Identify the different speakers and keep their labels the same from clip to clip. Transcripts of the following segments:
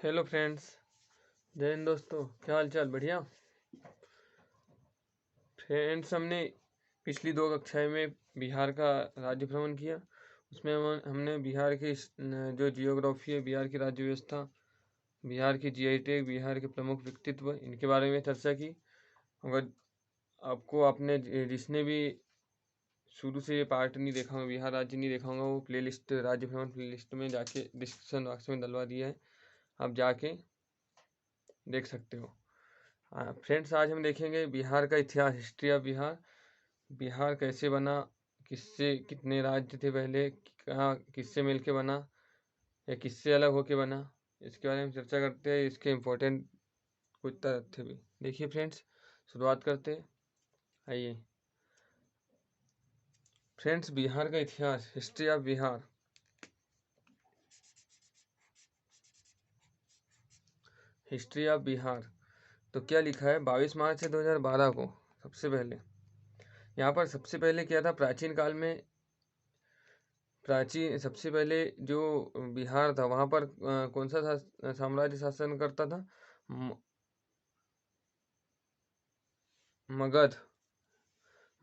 Speaker 1: Hello friends. जय हिंद दोस्तों, क्या हाल चाल? बढ़िया फ्रेंड्स। हमने पिछली दो कक्षाएं में बिहार का राज्य भ्रमण किया। उसमें हमने बिहार की जो जियोग्राफी है, बिहार की राज्य व्यवस्था, बिहार की जीआई टैग, बिहार के प्रमुख व्यक्तित्व, इनके बारे में चर्चा की। अगर आपको आपने जिसने भी शुरू से ये पार्ट नहीं देखा होगा, बिहार राज्य नहीं देखा होगा, वो प्लेलिस्ट राज्य भ्रमण प्लेलिस्ट में जाके डिस्क्रिप्शन बॉक्स में डलवा दिया है, आप जाके देख सकते हो। फ्रेंड्स, आज हम देखेंगे बिहार का इतिहास, हिस्ट्री ऑफ बिहार। बिहार कैसे बना, किससे, कितने राज्य थे पहले, कहाँ किससे मिलके बना या किससे अलग होके बना, इसके बारे में चर्चा करते हैं। इसके इम्पोर्टेंट कुछ तथ्य भी देखिए फ्रेंड्स। शुरुआत करते हैं, आइए फ्रेंड्स। बिहार का इतिहास, history of Bihar. History of Bihar तो क्या लिखा है? 22 मार्च 2012 को सबसे पहले यहाँ पर सबसे पहले क्या था? प्राचीन काल में सबसे पहले जो बिहार था, वहाँ पर कौन सा साम्राज्य शासन करता था? मगध।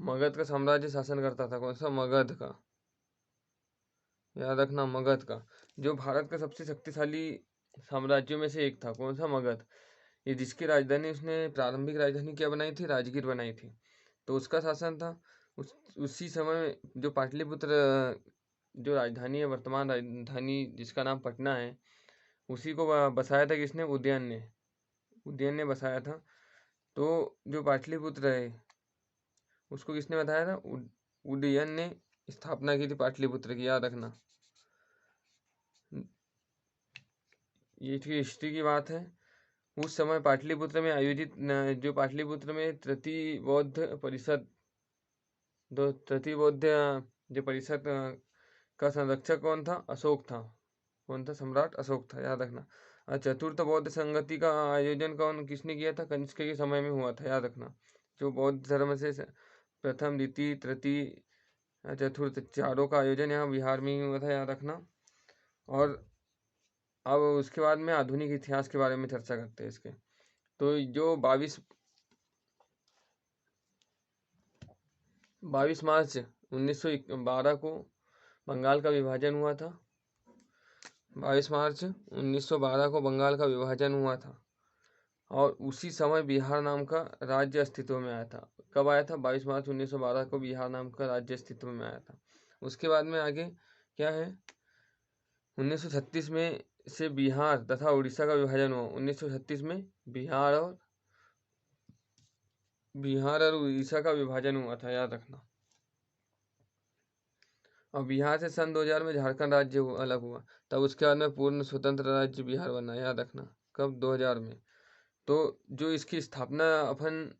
Speaker 1: मगध का साम्राज्य शासन करता था। कौन सा? मगध का, याद रखना, मगध का। जो भारत का सबसे शक्तिशाली साम्राज्यों में से एक था। कौन सा? मगध। ये जिसकी राजधानी, उसने प्रारंभिक राजधानी क्या बनाई थी? राजगीर बनाई थी। तो उसका शासन था। उसी समय जो पाटलिपुत्र, जो राजधानी है, वर्तमान राजधानी जिसका नाम पटना है, उसी को बसाया था किसने? उदयन ने। उदयन ने बसाया था। तो जो पाटलिपुत्र है, उसको किसने बताया था? उदयन ने स्थापना की थी पाटलिपुत्र की, याद रखना। ये थी हिस्ट्री की बात है। उस समय पाटलिपुत्र में आयोजित जो पाटलिपुत्र में तृतीय बौद्ध परिषद, दो तृतीय बौद्ध जो परिषद का संरक्षक कौन था? अशोक था। कौन था? सम्राट अशोक था, याद रखना। और चतुर्थ बौद्ध संगति का आयोजन किसने किया था? कनिष्क के समय में हुआ था, याद रखना। जो बौद्ध धर्म से प्रथम, द्वितीय, तृतीय, चतुर्थ, चारों का आयोजन यहाँ बिहार में ही हुआ था, याद रखना। और अब उसके बाद में आधुनिक इतिहास के बारे में चर्चा करते हैं इसके। तो जो 22 मार्च 1912 को बंगाल का विभाजन हुआ था। 22 मार्च 1912 को बंगाल का विभाजन हुआ था, और उसी समय बिहार नाम का राज्य अस्तित्व में आया था। कब आया था? 22 मार्च 1912 को बिहार नाम का राज्य अस्तित्व में आया था। उसके बाद में आगे क्या है? 1936 में से बिहार तथा उड़ीसा का विभाजन हुआ। 1936 में बिहार और उड़ीसा का विभाजन हुआ था, याद रखना। और बिहार से सन 2000 में झारखंड राज्य अलग हुआ। तब उसके बाद में पूर्ण स्वतंत्र राज्य बिहार बना, याद रखना। कब? 2000 में। तो जो इसकी स्थापना, अपन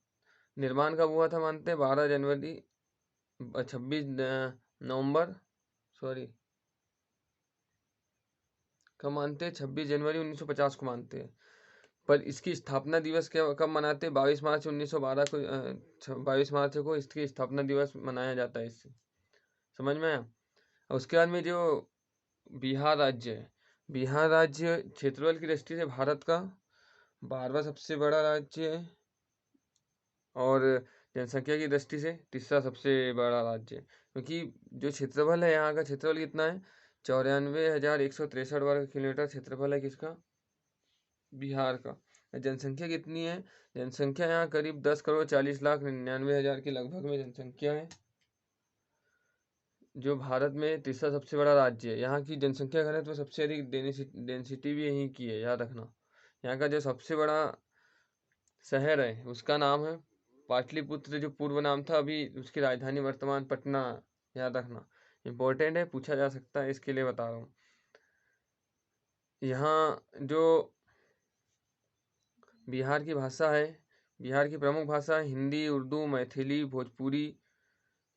Speaker 1: निर्माण कब हुआ था मानते हैं? 12 जनवरी, 26 नवंबर, सॉरी, कब मानते हैं? 26 जनवरी 1950 को मानते हैं। पर इसकी स्थापना दिवस क्या कब मनाते हैं? 22 मार्च 1912 को, 22 मार्च को इसकी स्थापना दिवस मनाया जाता है। इससे समझ में आया? और उसके बाद में जो बिहार राज्य है, बिहार राज्य क्षेत्रफल की दृष्टि से भारत का 12वां सबसे बड़ा राज्य है, और जनसंख्या की दृष्टि से तीसरा सबसे बड़ा राज्य है। क्योंकि जो क्षेत्रफल है, यहाँ का क्षेत्रफल कितना है? 94,163 वर्ग किलोमीटर क्षेत्रफल है किसका? बिहार का। जनसंख्या कितनी है? जनसंख्या यहाँ करीब 10,40,99,000 के लगभग में जनसंख्या है। जो भारत में तीसरा सबसे बड़ा राज्य है। यहाँ की जनसंख्या घनत्व सबसे अधिक डेंसिटी भी यहीं की है, याद रखना। यहाँ का जो सबसे बड़ा शहर है, उसका नाम है पाटलिपुत्र। जो पूर्व नाम था, अभी उसकी राजधानी वर्तमान पटना, याद रखना। इम्पोर्टेंट है, पूछा जा सकता है, इसके लिए बता रहा हूँ। यहाँ जो बिहार की भाषा है, बिहार की प्रमुख भाषा है हिंदी, उर्दू, मैथिली, भोजपुरी।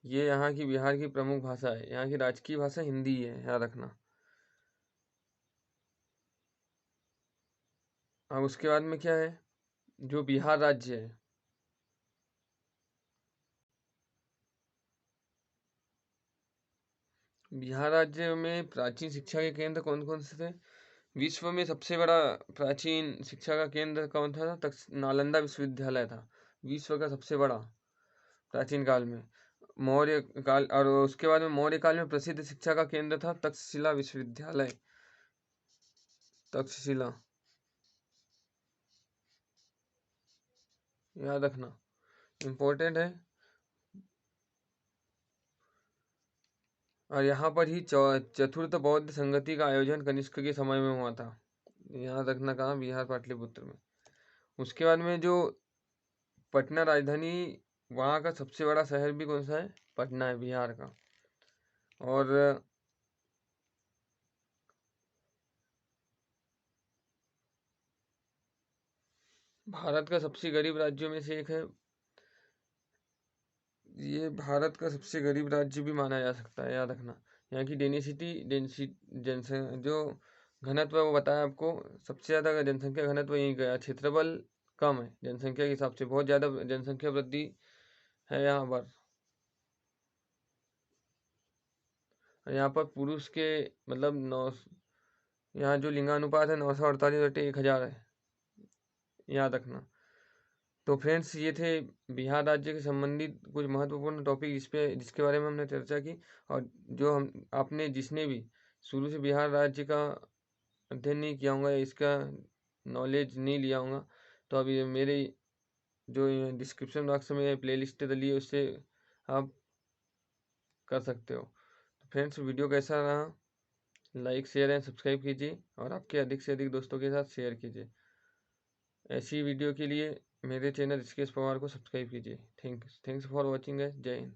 Speaker 1: ये यहाँ की बिहार की प्रमुख भाषा है। यहाँ की राजकीय भाषा हिंदी है, याद रखना। अब उसके बाद में क्या है? जो बिहार राज्य है, बिहार राज्य में प्राचीन शिक्षा के केंद्र कौन कौन से थे? विश्व में सबसे बड़ा प्राचीन शिक्षा का केंद्र कौन था? नालंदा विश्वविद्यालय था, विश्व का सबसे बड़ा प्राचीन काल में। मौर्य काल, और उसके बाद में मौर्य काल में प्रसिद्ध शिक्षा का केंद्र था तक्षशिला विश्वविद्यालय, तक्षशिला, याद रखना, इम्पोर्टेंट है। और यहाँ पर ही चतुर्थ बौद्ध संगति का आयोजन कनिष्क के समय में हुआ था, याद रखना, कहाँ? बिहार, पाटलिपुत्र में। उसके बाद में जो पटना राजधानी, वहाँ का सबसे बड़ा शहर भी कौन सा है? पटना है, बिहार का। और भारत का सबसे गरीब राज्यों में से एक है, ये भारत का सबसे गरीब राज्य भी माना जा सकता है, याद रखना। यहाँ की जनसंख्या जो घनत्व है वो बताया आपको, सबसे ज़्यादा जनसंख्या घनत्व यहीं गया, क्षेत्रफल कम है जनसंख्या के हिसाब से, बहुत ज़्यादा जनसंख्या वृद्धि है यहाँ पर। यहाँ पर पुरुष के मतलब 9, यहाँ जो लिंगानुपात है 948/1000 है, याद रखना। तो फ्रेंड्स, ये थे बिहार राज्य के संबंधित कुछ महत्वपूर्ण टॉपिक जिसके बारे में हमने चर्चा की। और जो हम आपने जिसने भी शुरू से बिहार राज्य का अध्ययन नहीं किया होगा या इसका नॉलेज नहीं लिया होगा, तो अभी मेरे जो डिस्क्रिप्शन बॉक्स में प्लेलिस्ट डली है उससे आप कर सकते हो। तो फ्रेंड्स, वीडियो कैसा रहा? लाइक, शेयर एंड सब्सक्राइब कीजिए और आपके अधिक से अधिक दोस्तों के साथ शेयर कीजिए। ऐसी वीडियो के लिए मेरे चैनल ऋषिकेश पवार को सब्सक्राइब कीजिए। थैंक्स फॉर वॉचिंग, जय हिंद।